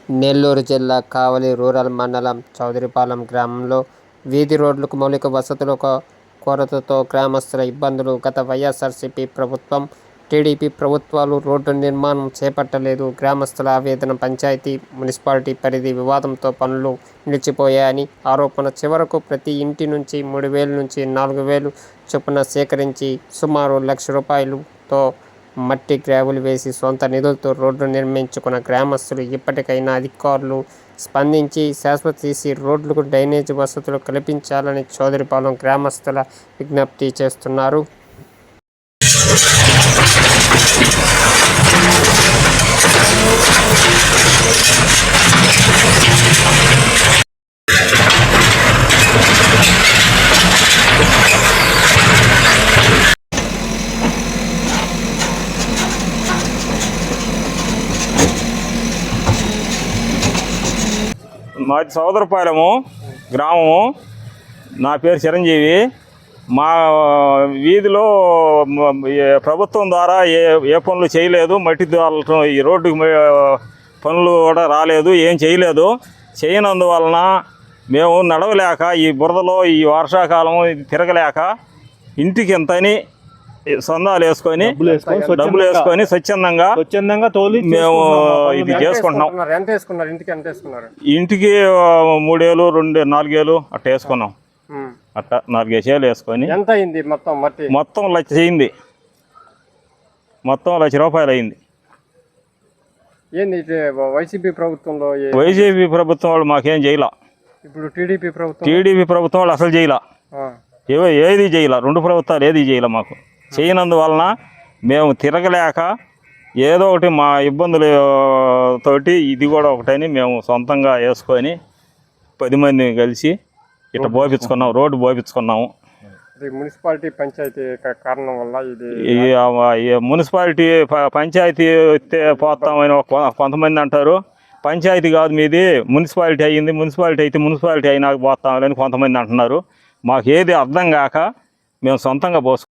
నెల్లూరు జిల్లా కావలి రూరల్ మండలం చౌదరిపాలెం గ్రామంలో వీధి రోడ్లకు మౌలిక వసతుల కొరతతో గ్రామస్తుల ఇబ్బందులు. గత వైఎస్ఆర్సీపీ ప్రభుత్వం, టీడీపీ ప్రభుత్వాలు రోడ్డు నిర్మాణం చేపట్టలేదు. గ్రామస్తుల ఆవేదన. పంచాయతీ, మున్సిపాలిటీ పరిధి వివాదంతో పనులు నిలిచిపోయాయని ఆరోపణ. చివరకు ప్రతి ఇంటి నుంచి 3,000 నుంచి 4,000 చొప్పున సేకరించి సుమారు ₹1,00,000తో మట్టి, గ్రావెల్ వేసి సొంత నిధులతో రోడ్డు నిర్మించుకున్న గ్రామస్తులు ఇప్పటికైనా అధికారులు స్పందించి శాశ్వత సీసీ రోడ్లకు, డ్రైనేజీ వసతులు కల్పించాలని చౌదరిపాలెం గ్రామస్తుల విజ్ఞప్తి చేస్తున్నారు. మాది చౌదరిపాలెము గ్రామము. నా పేరు చిరంజీవి. మా వీధిలో ప్రభుత్వం ద్వారా ఏ పనులు చేయలేదు. మట్టి ద్వారా ఈ రోడ్డు పనులు కూడా రాలేదు, ఏం చేయలేదు. చేయనందువలన మేము నడవలేక, ఈ బురదలో ఈ వర్షాకాలం తిరగలేక ఇంటికి ఎంతని సొందాలు వేసుకొని డబ్బులు వేసుకొని స్వచ్ఛందంగా మేము ఇది చేసుకుంటున్నాం. ఇంటికి 3,000, 4,000 అట్లా వేసుకున్నాం. అట్లా 4,000 వేసుకొని మొత్తం ₹1,00,000 అయింది. మొత్తం ₹1,00,000 అయింది. వైసీపీ ప్రభుత్వంలో వాళ్ళు మాకేం చేయలే. ఇప్పుడు టీడీపీ ప్రభుత్వం వాళ్ళు అసలు చేయలే, ఏది చేయలే. 2 ప్రభుత్వాలు ఏది చేయలే. మాకు చేయనందువలన మేము తిరగలేక ఏదో ఒకటి మా ఇబ్బందులతోటి ఇది కూడా ఒకటని మేము సొంతంగా వేసుకొని 10 మంది కలిసి ఇట్లా పోపించుకున్నాం, రోడ్డు పోపించుకున్నాము. మున్సిపాలిటీ, పంచాయతీ కారణం వల్ల మున్సిపాలిటీ పంచాయతీ వస్తే పోతామని కొంతమంది అంటారు. పంచాయతీ కాదు మీది, మున్సిపాలిటీ అయ్యింది. మున్సిపాలిటీ అయితే మున్సిపాలిటీ అయినాక పోతామని కొంతమంది అంటున్నారు. మాకు ఏది అర్థం కాక మేము సొంతంగా పోసుకున్నాం.